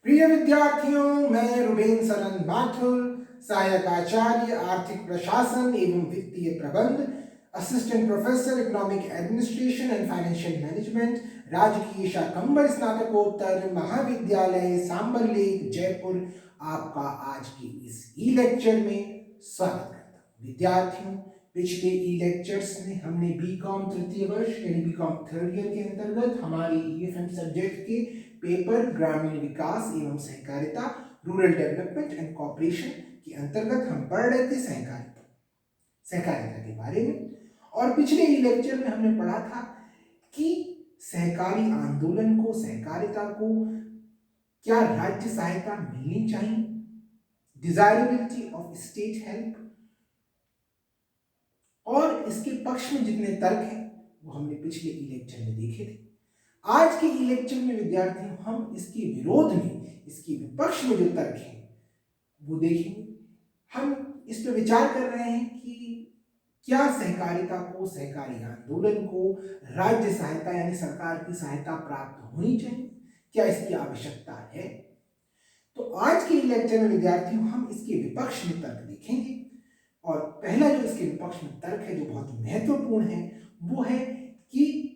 प्रिय विद्यार्थियों, मैं रुबेन सरन माथुर, सहायक आचार्य आर्थिक प्रशासन एवं वित्तीय प्रबंध, assistant professor economic administration and financial management, राजकीय शाकंभर स्नातकोत्तर महाविद्यालय सांबरलेक जयपुर, आपका आज के इस ई लेक्चर में स्वागत करता हूं। विद्यार्थियों, पिछले ई लेक्चर्स में हमने बीकॉम तृतीय वर्ष यानी बीकॉम थर्ड ईयर के अंतर्गत हमारे ईएफएम सब्जेक्ट के पेपर ग्रामीण विकास एवं सहकारिता, रूरल डेवलपमेंट एंड कॉर्पोरेशन के अंतर्गत हम पढ़ रहे थे सहकारिता के बारे में। और पिछले ही लेक्चर में हमने पढ़ा था कि सहकारी आंदोलन को, सहकारिता को क्या राज्य सहायता मिलनी चाहिए, डिजायरेबिलिटी ऑफ स्टेट हेल्प, और इसके पक्ष में जितने तर्क हैं वो हमने पिछले ई लेक्चर में देखे थे। आज के ई लेक्चर में विद्यार्थियों हम इसके विरोध में, इसके विपक्ष में जो तर्क हैं वो देखेंगे। हम इस पर विचार कर रहे हैं कि क्या सहकारिता को, सहकारी आंदोलन को राज्य सहायता यानी सरकार की सहायता प्राप्त होनी चाहिए, क्या इसकी आवश्यकता है। तो आज के ई लेक्चर में विद्यार्थियों हम इसके विपक्ष में तर्क देखेंगे। और पहला जो इसके विपक्ष में तर्क है, जो बहुत महत्वपूर्ण है, वो है कि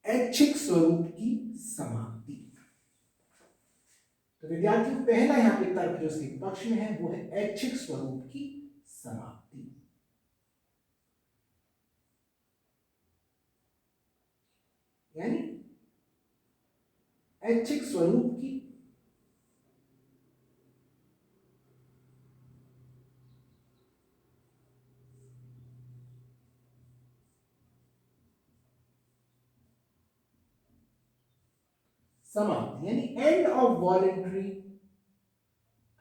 ऐच्छिक स्वरूप की समाप्ति। तो विद्यार्थियों, पहला यहां पे तर्क जो इसके विपक्ष में है वो है ऐच्छिक स्वरूप की समाप्ति। यानी ऐच्छिक स्वरूप की समाप्ति, यानी एंड ऑफ वॉलेंट्री,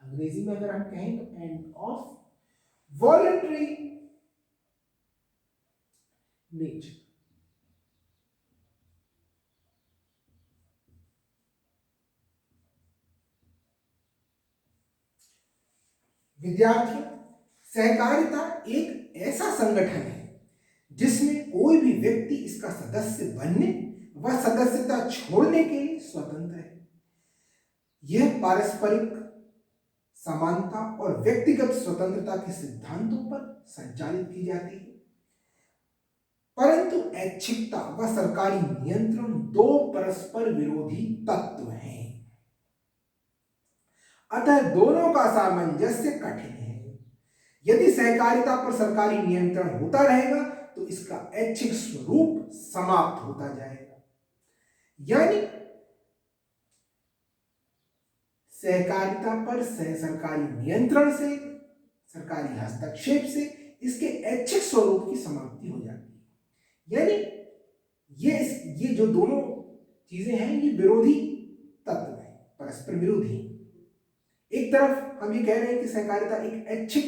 अंग्रेजी में अगर हम कहें तो एंड ऑफ वॉलेंट्री नेचर। विद्यार्थियों, सहकारिता एक ऐसा संगठन है जिसमें कोई भी व्यक्ति इसका सदस्य बनने व सदस्यता छोड़ने के लिए स्वतंत्र है। यह पारस्परिक समानता और व्यक्तिगत स्वतंत्रता के सिद्धांतों पर संचालित की जाती है, परंतु ऐच्छिकता व सरकारी नियंत्रण दो परस्पर विरोधी तत्व हैं। अतः दोनों का सामंजस्य कठिन है। यदि सहकारिता पर सरकारी नियंत्रण होता रहेगा तो इसका ऐच्छिक स्वरूप समाप्त होता जाएगा। यानी सहकारिता पर सरकारी नियंत्रण से, सरकारी हस्तक्षेप से इसके ऐच्छिक स्वरूप की समाप्ति हो जाती है। यानी ये जो दोनों चीजें हैं ये विरोधी तत्व हैं, परस्पर विरोधी। एक तरफ हम ये कह रहे हैं कि सहकारिता एक ऐच्छिक,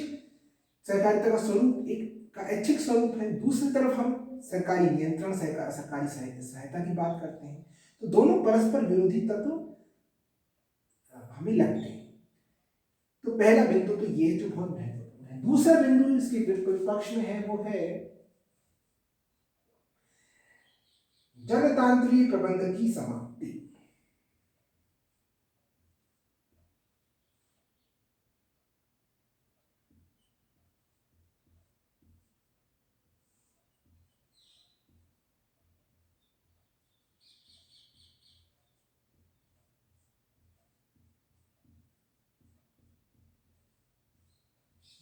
सहकारिता का स्वरूप एक का ऐच्छिक स्वरूप है, दूसरी तरफ हम सरकारी नियंत्रण, सरकारी सहायता की बात करते हैं। तो दोनों परस्पर विरोधी तत्व हमें लगते हैं। तो पहला बिंदु तो ये जो बहुत महत्वपूर्ण है। दूसरा बिंदु इसके विपक्ष में है वो है जनतांत्रिक प्रबंध की समाप्ति।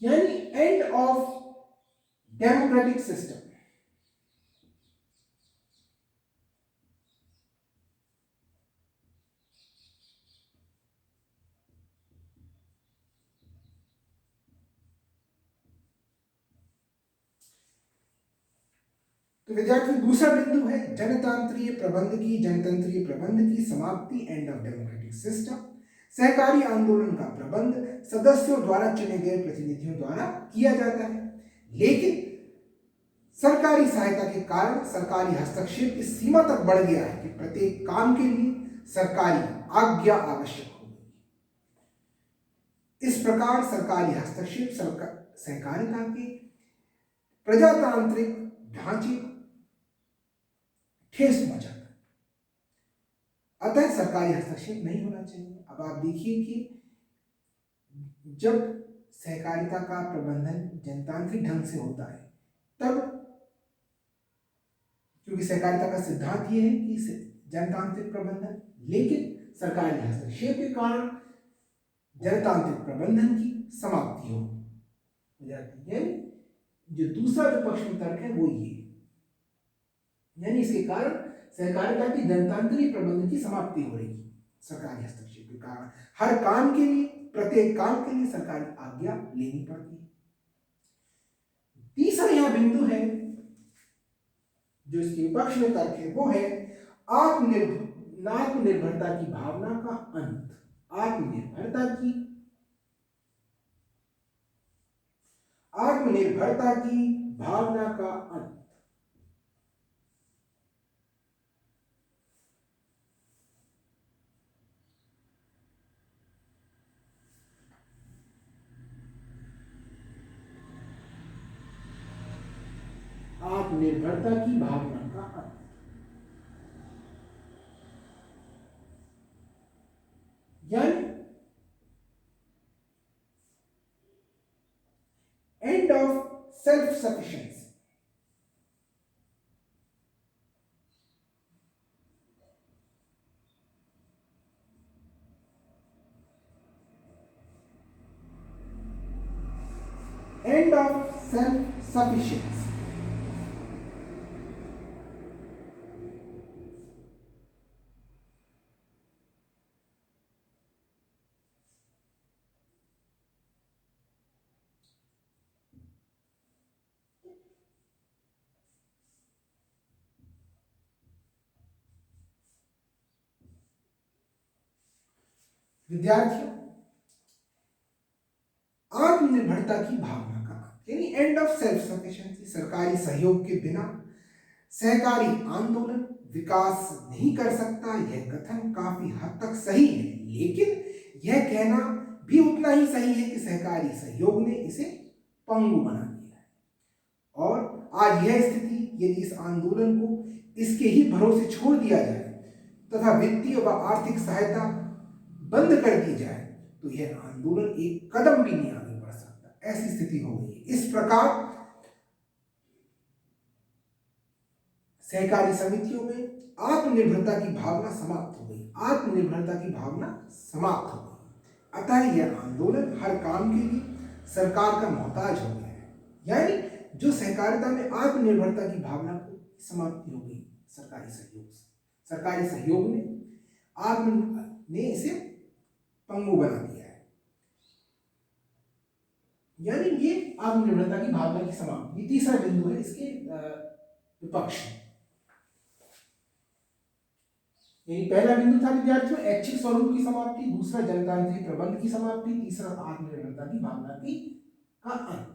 यानी एंड ऑफ डेमोक्रेटिक सिस्टम। तो विद्यार्थी, दूसरा बिंदु है जनतंत्रीय प्रबंध की समाप्ति, एंड ऑफ डेमोक्रेटिक सिस्टम। सहकारी आंदोलन का प्रबंध सदस्यों द्वारा चुने गए प्रतिनिधियों द्वारा किया जाता है, लेकिन सरकारी सहायता के कारण सरकारी हस्तक्षेप इस सीमा तक बढ़ गया है कि प्रत्येक काम के लिए सरकारी आज्ञा आवश्यक हो गई। इस प्रकार सरकारी हस्तक्षेप सहकारिता के प्रजातांत्रिक ढांचे ठेस पहुंचाता है। अतः सरकारी हस्तक्षेप नहीं होना चाहिए। अब आप देखिए कि जब सहकारिता का प्रबंधन जनतांत्रिक ढंग से होता है तब, क्योंकि सहकारिता का सिद्धांत ये है कि जनतांत्रिक प्रबंधन, लेकिन सरकारी हस्तक्षेप के कारण जनतांत्रिक प्रबंधन की समाप्ति हो जाती है। जो दूसरा जो पक्ष में तर्क है वो ये, यानी इसके कारण सहकारिता की जनतांत्रिक प्रबंधन की समाप्ति हो रही है सरकारी हस्तक्षेप के कारण। हर काम के लिए, प्रत्येक काम के लिए सरकारी आज्ञा लेनी पड़ती है। तीसरा यह बिंदु है जो इसके विपक्ष में तर्क है, वो है आत्मनिर्भरता की भावना का अंत। आत्मनिर्भरता की भावना का अंत। आत्मनिर्भरता की भावना का अंत, यानी end of self sufficiency. End of self sufficiency. विद्यार्थियों, आत्मनिर्भरता की भावना का यानी एंड ऑफ सेल्फ सफिशिएंसी। सरकारी सहयोग के बिना सहकारी आंदोलन विकास नहीं कर सकता। यह कथन काफी हद तक सही है, लेकिन यह कहना भी उतना ही सही है कि सहकारी सहयोग ने इसे पंगु बना दिया है। और आज यह स्थिति, यदि इस आंदोलन को इसके ही भरोसे छोड़ दिया जाए तथा वित्तीय व आर्थिक सहायता बंद कर दी जाए तो यह आंदोलन एक कदम भी नहीं आगे बढ़ सकता। ऐसी स्थिति हो गई है। इस प्रकार सहकारी समितियों में आत्मनिर्भरता की भावना समाप्त हो गई। आत्मनिर्भरता की भावना समाप्त हो गई। अतः यह आंदोलन हर काम के लिए सरकार का मोहताज हो गया है। यानी जो सहकारिता में आत्मनिर्भरता की भावना को समाप्ति हो गई सरकारी सहयोग से। सरकारी सहयोग ने इसे पंगु बना दिया है। यानी ये आत्मनिर्भरता की भावना की समाप्ति। तीसरा बिंदु है इसके विपक्ष। यानी पहला बिंदु था विद्यार्थियों ऐच्छिक स्वरूप की समाप्ति, दूसरा जनतांत्रिक प्रबंध की समाप्ति, तीसरा आत्मनिर्भरता की भावना की का अंत।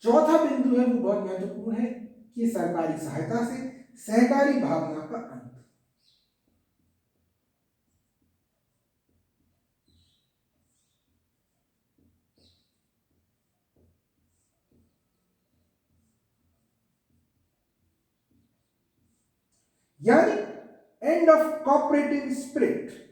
चौथा बिंदु है वो बहुत महत्वपूर्ण है कि सरकारी सहायता से सहकारी भावना का अंत। यानी एंड ऑफ कोऑपरेटिव स्पिरिट।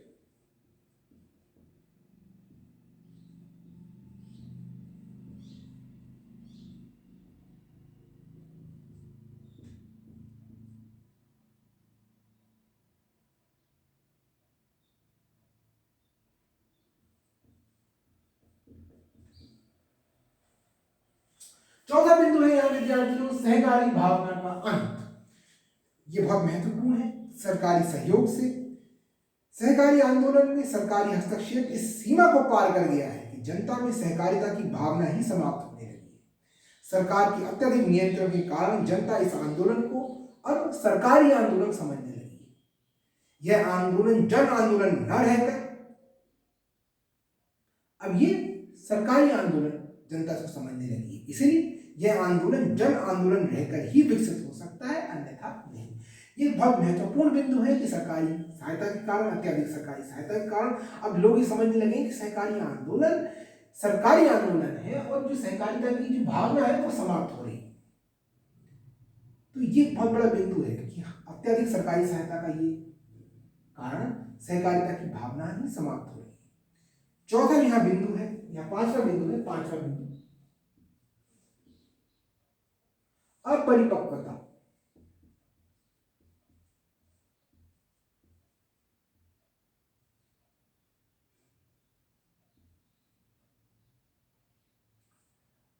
चौथा बिंदु है यहां विद्यार्थियों सहकारी भावना का अंत। यह बहुत महत्वपूर्ण है। सरकारी सहयोग से सहकारी आंदोलन में सरकारी हस्तक्षेप इस सीमा को पार कर गया है कि जनता में सहकारिता की भावना ही समाप्त होने लगी है। सरकार के अत्यधिक नियंत्रण के कारण जनता इस आंदोलन को अब सरकारी आंदोलन समझने लगी है। यह आंदोलन जन आंदोलन न रहकर अब ये सरकारी आंदोलन जनता इसको समझने लगी है। इसलिए यह आंदोलन जन आंदोलन रहकर ही विकसित हो सकता है, अन्यथा नहीं। ये बहुत महत्वपूर्ण बिंदु है कि सरकारी सहायता के कारण, अत्यधिक सरकारी सहायता के कारण अब लोग ये समझने लगे कि सहकारी आंदोलन सरकारी आंदोलन है और जो सहकारिता की जो भावना है वो समाप्त हो रही है। तो ये बहुत बड़ा बिंदु है कि अत्यधिक सरकारी सहायता का ये कारण सहकारिता की भावना ही समाप्त हो रही है। चौथा यहाँ बिंदु है, यहाँ पांचवा बिंदु है, पांचवा बिंदु अपरिपक्वता।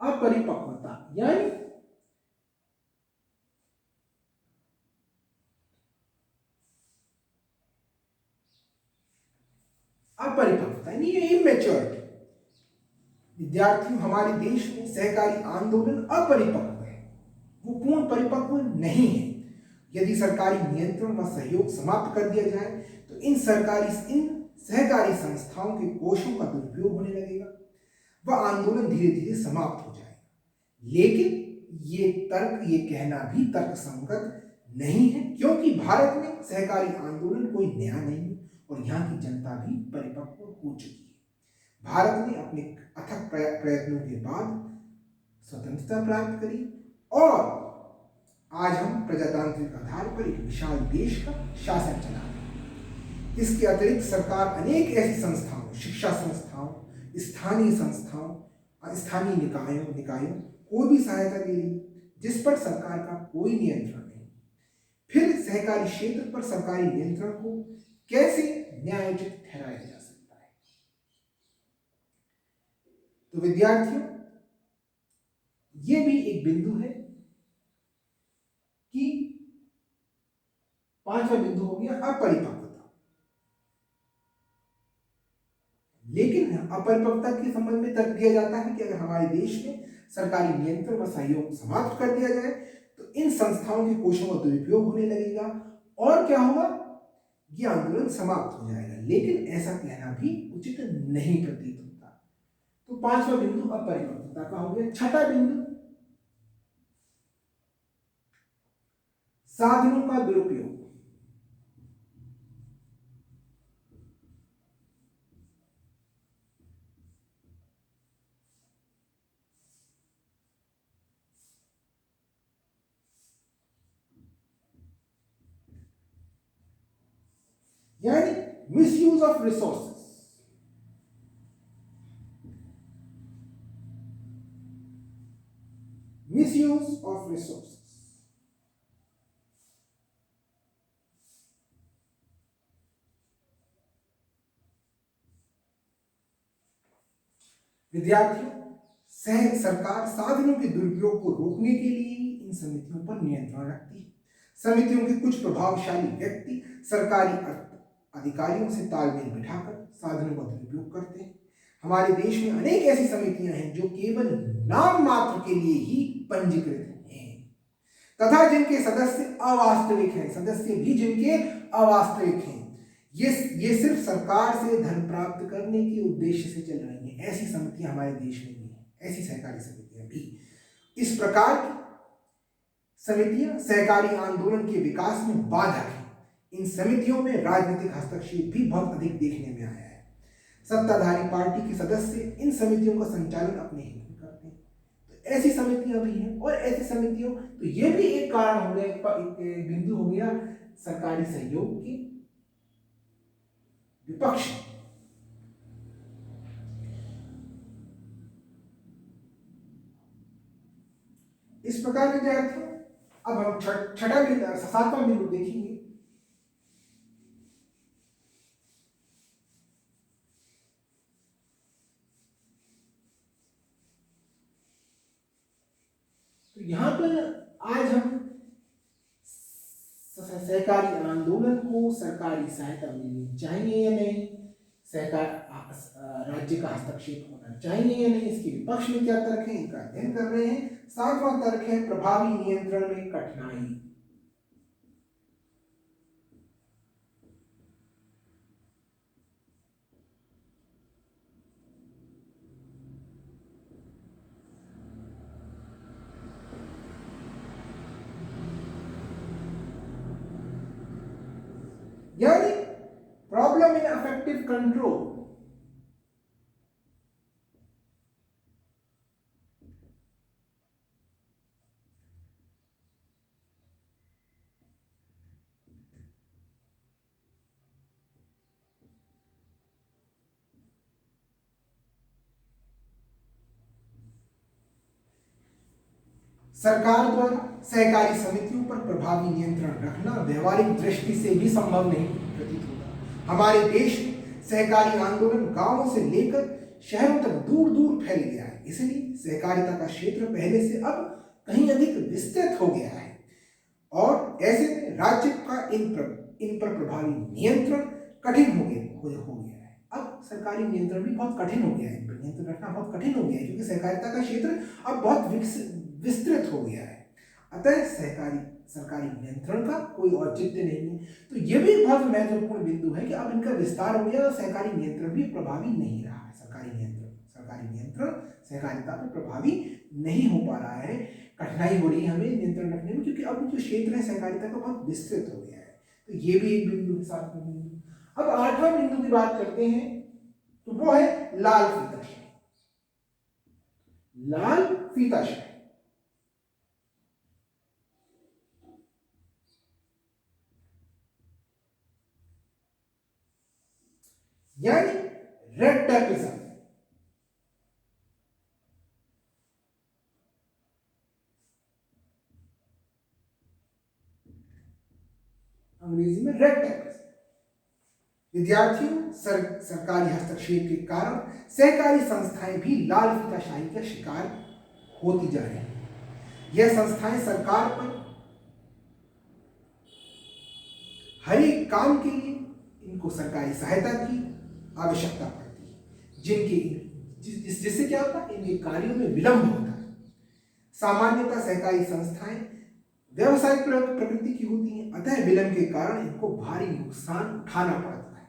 अपरिपक्वता यानी अपरिपक्वता यानी इमेच्योरिटी। विद्यार्थियों, हमारे देश में सहकारी आंदोलन अपरिपक्व है, वो पूर्ण परिपक्व नहीं है। यदि सरकारी नियंत्रण व सहयोग समाप्त कर दिया जाए तो इन सहकारी संस्थाओं के कोषों का दुरुपयोग होने लगेगा, वह आंदोलन धीरे धीरे समाप्त हो जाएगा। लेकिन ये कहना भी तर्कसंगत नहीं है, क्योंकि भारत में सहकारी आंदोलन कोई नया नहीं है और यहाँ की जनता भी परिपक्व हो चुकी है। भारत ने अपने अथक प्रयत्नों के बाद स्वतंत्रता प्राप्त करी और आज हम प्रजातांत्रिक आधार पर एक विशाल देश का शासन चला रहे हैं। इसके अतिरिक्त सरकार अनेक ऐसी संस्थाओं, शिक्षा संस्थाओं, स्थानीय संस्थाओं, स्थानीय निकायों को भी सहायता दे रही है, जिस पर सरकार का कोई नियंत्रण नहीं। फिर सहकारी क्षेत्र पर सरकारी नियंत्रण को कैसे न्यायोचित ठहराया जा सकता है? तो विद्यार्थियों, ये भी एक बिंदु है कि पांचवा बिंदु हो गया अपरिपक्वता। लेकिन अपरिपक्वता के संबंध में तर्क दिया जाता है कि अगर हमारे देश में सरकारी नियंत्रण व सहयोग समाप्त कर दिया जाए तो इन संस्थाओं के कोषों का दुरुपयोग होने लगेगा और क्या होगा, ये आंदोलन समाप्त हो जाएगा। लेकिन ऐसा कहना भी उचित नहीं प्रतीत होता। तो पांचवा बिंदु अपरिपक्वता का हो गया। छठा बिंदु साधनों का दुरुपयोग। यानी misuse of resources. Misuse of resources. विद्यार्थियों, सरकार साधनों के दुरुपयोग को रोकने के लिए इन समितियों पर नियंत्रण रखती है। समितियों के कुछ प्रभावशाली व्यक्ति सरकारी अधिकारियों से तालमेल बिठाकर साधनों का दुरुपयोग करते हैं। हमारे देश में अनेक ऐसी समितियां हैं जो केवल नाम मात्र के लिए ही पंजीकृत हैं तथा जिनके सदस्य अवास्तविक हैं, सदस्य भी जिनके अवास्तविक हैं। ये सिर्फ सरकार से धन प्राप्त करने के उद्देश्य से चल रही हैं। ऐसी समितियां हमारे देश में भी हैं, ऐसी सहकारी समितियां भी। इस प्रकार की समितियां सहकारी आंदोलन के विकास में बाधक हैं। इन समितियों में राजनीतिक हस्तक्षेप भी बहुत अधिक देखने में आया है। सत्ताधारी पार्टी के सदस्य इन समितियों का संचालन अपने हित में करते हैं। तो ऐसी समितियां भी हैं और ऐसी समितियों, तो ये भी एक कारण हो गया, एक बिंदु हो गया सरकारी सहयोग के विपक्ष। इस प्रकार विद्यार्थियों, अब हम छठा बिंदु, सातवां बिंदु देखेंगे। तो यहां पर आज हम सहकारी आंदोलन को सरकारी सहायता मिलनी चाहिए या नहीं, सहकार राज्य का हस्तक्षेप होना चाहिए या नहीं, इसके विपक्ष में क्या तर्क है, इनका अध्ययन कर रहे हैं। सातवां तर्क है प्रभावी नियंत्रण में कठिनाई। यानी प्रॉब्लम इन अफेक्टिव कंट्रोल। सरकार द्वारा सहकारी समितियों पर प्रभावी नियंत्रण रखना व्यवहारिक दृष्टि से भी संभव नहीं प्रतीत होता। हमारे देश में सहकारी आंदोलन गांवों से लेकर शहरों तक दूर दूर फैल गया है, इसलिए सहकारिता का क्षेत्र पहले से अब कहीं अधिक विस्तृत हो गया है और ऐसे में राज्य का इन पर प्रभावी नियंत्रण कठिन हो गया है। अब सरकारी नियंत्रण भी बहुत कठिन हो गया है, इन पर नियंत्रण रखना बहुत कठिन हो गया है क्योंकि सहकारिता का क्षेत्र अब बहुत विस्तृत हो गया है। अतः सरकारी नियंत्रण का कोई औचित्य नहीं है। तो यह भी बहुत महत्वपूर्ण बिंदु है कि अब इनका विस्तार हो गया और सहकारी नियंत्रण भी प्रभावी नहीं रहा है। सरकारी नियंत्रण सहकारिता पर प्रभावी नहीं हो पा रहा है, कठिनाई हो रही है हमें नियंत्रण रखने में क्योंकि अब जो क्षेत्र है सहकारिता का बहुत विस्तृत हो गया है। तो ये भी एक बिंदु है, सातवां बिंदु। अब आठवां बिंदु की बात करते हैं तो वो है लाल फीताशाही। लाल फीताशाही यानी रेड टेपिज्म। अंग्रेजी में रेड टेपिज्म। विद्यार्थियों सरकारी हस्तक्षेप के कारण सहकारी संस्थाएं भी लाल फीताशाही का शिकार होती जा रही हैं। यह संस्थाएं सरकार पर हर एक काम के लिए इनको सरकारी सहायता की आवश्यकता पड़ती है, जिससे क्या होता है, इनके कार्यों में विलंब होता है। सामान्यतः सहकारी संस्थाएं व्यावसायिक प्रकृति की होती हैं, अतः विलंब के कारण इनको भारी नुकसान उठाना पड़ता है।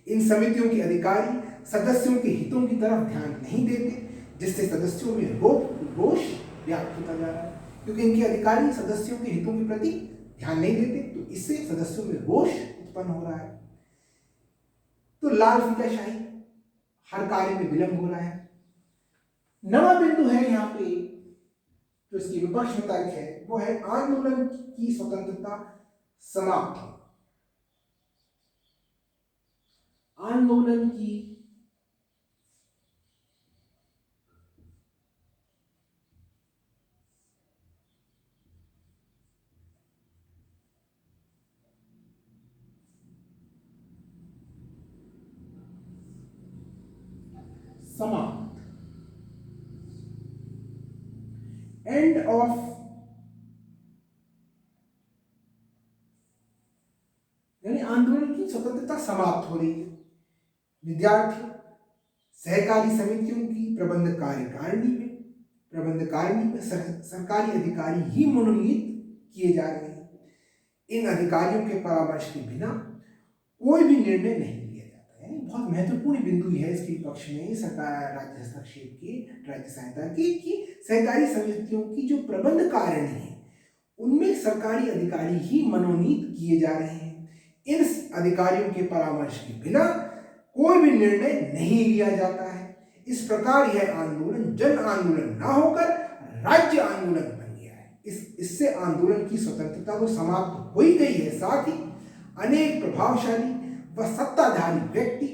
इन समितियों के अधिकारी सदस्यों के हितों की तरफ ध्यान नहीं देते, जिससे सदस्यों में रोष व्याप्त होता जा रहा है। क्योंकि इनके अधिकारी सदस्यों के हितों के प्रति ध्यान नहीं देते तो इससे सदस्यों में रोष उत्पन्न हो रहा है। तो लाल फीताशाही, हर कार्य में विलंब हो रहा है। नवा बिंदु है यहाँ पे जो इसकी विपक्ष में तर्क है वो है आंदोलन की स्वतंत्रता समाप्त। आंदोलन की समाप्त, एंड ऑफ, यानी आंदोलन की स्वतंत्रता समाप्त हो रही है। विद्यार्थी सहकारी समितियों की प्रबंध कार्यकारिणी में सरकारी अधिकारी ही मनोनीत किए जा रहे हैं। इन अधिकारियों के परामर्श के बिना कोई भी निर्णय नहीं लिया जाता है। बहुत महत्वपूर्ण बिंदु है इसके पक्ष में सरकार राज्य हस्तक्षेप की, राज्य सहायता की कि सहकारी समितियों की जो प्रबंध कारिणी है उनमें सरकारी अधिकारी ही मनोनीत किए जा रहे हैं। इन अधिकारियों के परामर्श के बिना कोई भी निर्णय नहीं लिया जाता है। इस प्रकार यह आंदोलन जन आंदोलन ना होकर राज्य आंदोलन बन गया है। इससे आंदोलन की स्वतंत्रता तो समाप्त हो ही गई है, साथ ही अनेक प्रभावशाली व सत्ताधारी व्यक्ति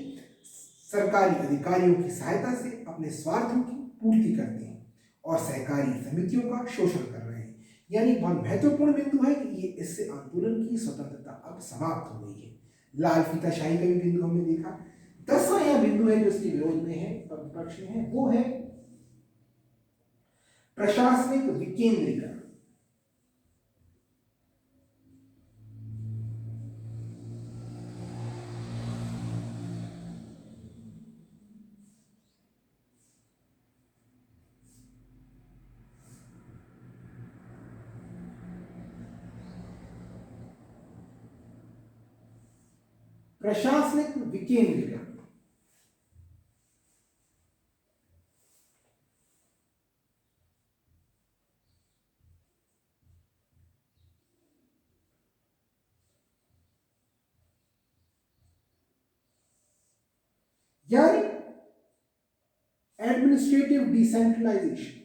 सरकारी अधिकारियों की सहायता से अपने स्वार्थों की पूर्ति करते हैं और सहकारी समितियों का शोषण कर रहे हैं। यानी बहुत महत्वपूर्ण बिंदु है कि ये इससे आंदोलन की स्वतंत्रता अब समाप्त हो गई है। लाल फीताशाही का भी बिंदु हमने देखा। 10वां यह बिंदु है जो इसके विरोध में है, विपक्ष में है, वो है प्रशासनिक विकेंद्रीकरण। प्रशासनिक विकेंद्रीकरण यानी एडमिनिस्ट्रेटिव डिसेंट्रलाइजेशन।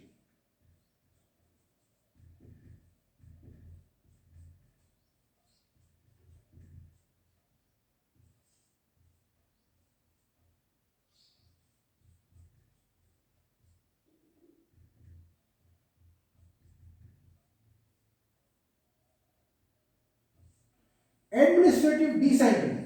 एडमिनिस्ट्रेटिव डिसेंट्रलाइजेशन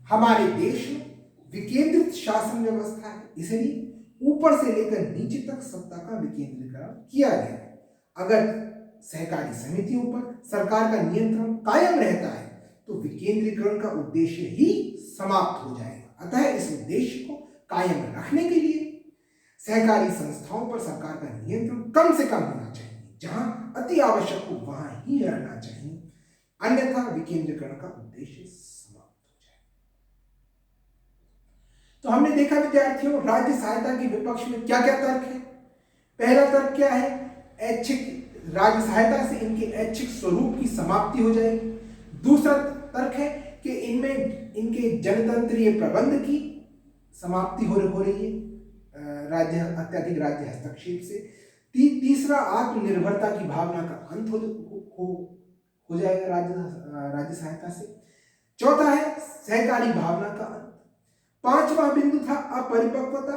हमारे देश में विकेंद्रित शासन व्यवस्था है, इसलिए ऊपर से लेकर नीचे तक सत्ता का विकेंद्रीकरण किया गया है। अगर सहकारी समितियों पर सरकार का नियंत्रण कायम रहता है तो विकेंद्रीकरण का उद्देश्य ही समाप्त हो जाएगा। अतः इस उद्देश्य को कायम रखने के लिए सहकारी संस्थाओं पर सरकार का नियंत्रण कम से कम होना चाहिए, जहां अति आवश्यक हो वहां ही रहना चाहिए, अन्यथा विकेंद्रीकरण का उद्देश्य समाप्त हो जाए। तो हमने देखा विद्यार्थियों, राज्य सहायता के विपक्ष में क्या क्या तर्क है। पहला तर्क क्या है, ऐच्छिक राज्य सहायता से इनके ऐच्छिक स्वरूप की समाप्ति हो जाएगी। दूसरा तर्क है कि इनमें इनके जनतंत्रीय प्रबंध की समाप्ति हो रही है राज्य अत्यधिक राज्य हस्तक्षेप से। तीसरा आत्मनिर्भरता की भावना का अंत हो जाएगा राज्य सहायता से। चौथा है सहकारी भावना का अंत। पांचवा बिंदु था अपरिपक्वता।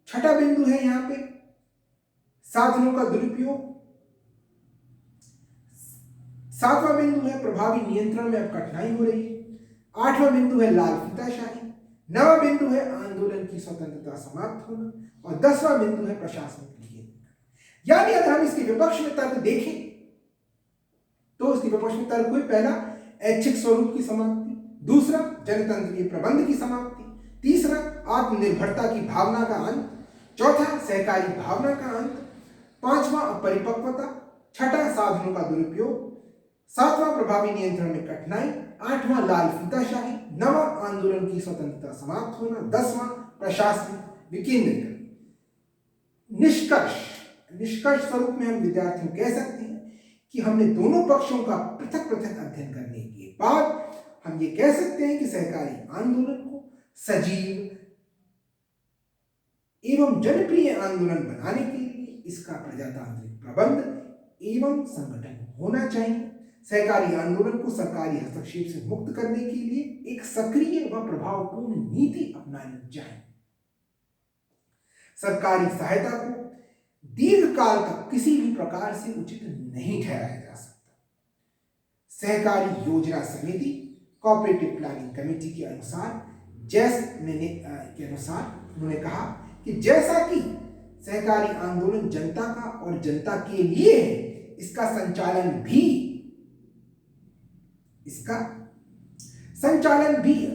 छठा बिंदु है यहां पे साधनों का दुरुपयोग। सातवां बिंदु है प्रभावी नियंत्रण में अब कठिनाई हो रही है। आठवां बिंदु है लाल फीताशाही। नवां बिंदु है आंदोलन की स्वतंत्रता समाप्त होना। और 10वां बिंदु है प्रशासनिक विकेंद्रीकरण। यानी अगर हम इसके विपक्ष में तर्क देखें तो इसके विपक्ष में तर्क हुए, पहला ऐच्छिक स्वरूप की समाप्ति, दूसरा जनतंत्रीय प्रबंध की समाप्ति, तीसरा आत्मनिर्भरता की भावना का अंत, चौथा सहकारी भावना का अंत, पांचवा अपरिपक्वता, छठा साधनों का दुरुपयोग, सातवां प्रभावी नियंत्रण में कठिनाई, आठवां लाल फीताशाही, नवां आंदोलन की स्वतंत्रता समाप्त होना, 10वां प्रशासनिक विकेंद्रीकरण। निष्कर्ष स्वरूप में हम विद्यार्थियों कह सकते हैं कि हमने दोनों पक्षों का पृथक पृथक अध्ययन करने के बाद हम ये कह सकते हैं कि सहकारी आंदोलन को सजीव एवं जनप्रिय आंदोलन बनाने के लिए इसका प्रजातांत्रिक प्रबंध एवं संगठन होना चाहिए। सहकारी आंदोलन को सरकारी हस्तक्षेप से मुक्त करने के लिए एक सक्रिय व प्रभावपूर्ण नीति अपनानी चाहिए। सरकारी सहायता को दीर्घकाल तक किसी भी प्रकार से उचित नहीं ठहराया जा सकता। सहकारी योजना समिति कोऑपरेटिव प्लानिंग कमेटी के अनुसार उन्होंने कहा कि जैसा कि सहकारी आंदोलन जनता का और जनता के लिए है, इसका संचालन भी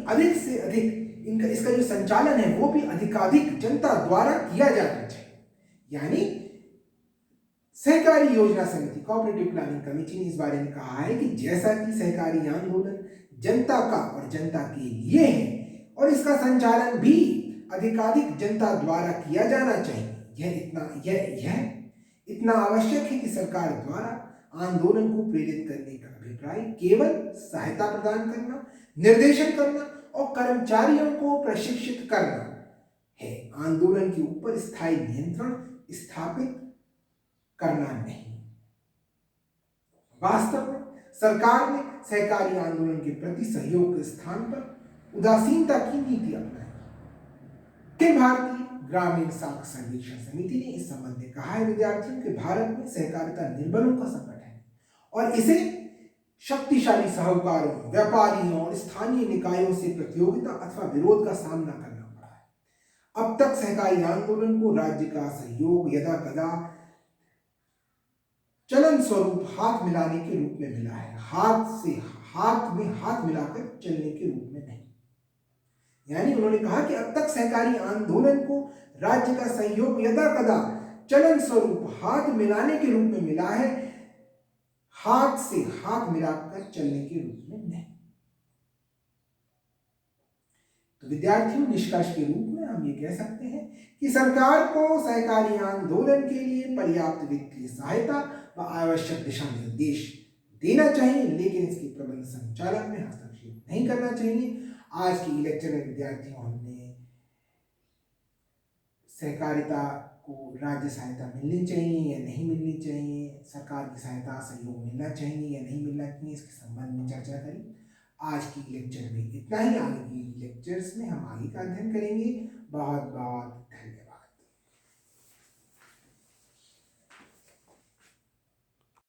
अधिक से अधिक इसका जो संचालन है वो भी अधिकाधिक जनता द्वारा किया जाना चाहिए। यानी सहकारी योजना समिति कोऑपरेटिव प्लानिंग कमेटी ने इस बारे में कहा है कि जैसा कि सहकारी आंदोलन जनता का और जनता के लिए है और इसका संचालन भी अधिकाधिक जनता द्वारा किया जाना चाहिए, यह इतना आवश्यक है कि सरकार द्वारा आंदोलन को प्रेरित करने का अभिप्राय केवल सहायता प्रदान करना, निर्देशन करना और कर्मचारियों को प्रशिक्षित करना है, आंदोलन के ऊपर स्थायी नियंत्रण स्थापित करना नहीं। वास्तव में सरकार ने सहकारी आंदोलन के प्रति सहयोग के स्थान पर उदासीनता की नीति अपनाई। अखिल भारतीय ग्रामीण साख सर्वेक्षण समिति ने इस संबंध में कहा है विद्यार्थियों कि भारत में सहकारिता निर्बलों का संगठन है और इसे शक्तिशाली साहूकारों, व्यापारियों और स्थानीय निकायों से प्रतियोगिता अथवा विरोध का सामना करना पड़ा है। अब तक सहकारी आंदोलन को राज्य का सहयोग यदा कदा चलन स्वरूप हाथ मिलाने के रूप में मिला है, हाथ में हाथ मिलाकर चलने के रूप में नहीं। यानी उन्होंने कहा कि अब तक सहकारी आंदोलन को राज्य का सहयोग यदा कदा चलन स्वरूप हाथ मिलाने के रूप में मिला है, हाथ से हाथ मिलाकर चलने के रूप में नहीं। तो विद्यार्थियों, निष्कर्ष के रूप में हम ये कह सकते हैं कि सरकार को सहकारी आंदोलन के लिए पर्याप्त वित्तीय सहायता व आवश्यक दिशा निर्देश देना चाहिए, लेकिन इसके प्रबंध संचालन में हस्तक्षेप नहीं करना चाहिए। आज की लेक्चर में विद्यार्थियों हमने सहकारिता को राज्य सहायता मिलनी चाहिए या नहीं मिलनी चाहिए, सरकार की सहायता सहयोग मिलना चाहिए या नहीं मिलना चाहिए, इसके संबंध में चर्चा करी। आज की लेक्चर में इतना ही। आगे की लेक्चर्स में हम आगे का अध्ययन करेंगे। बहुत बहुत धन्यवाद।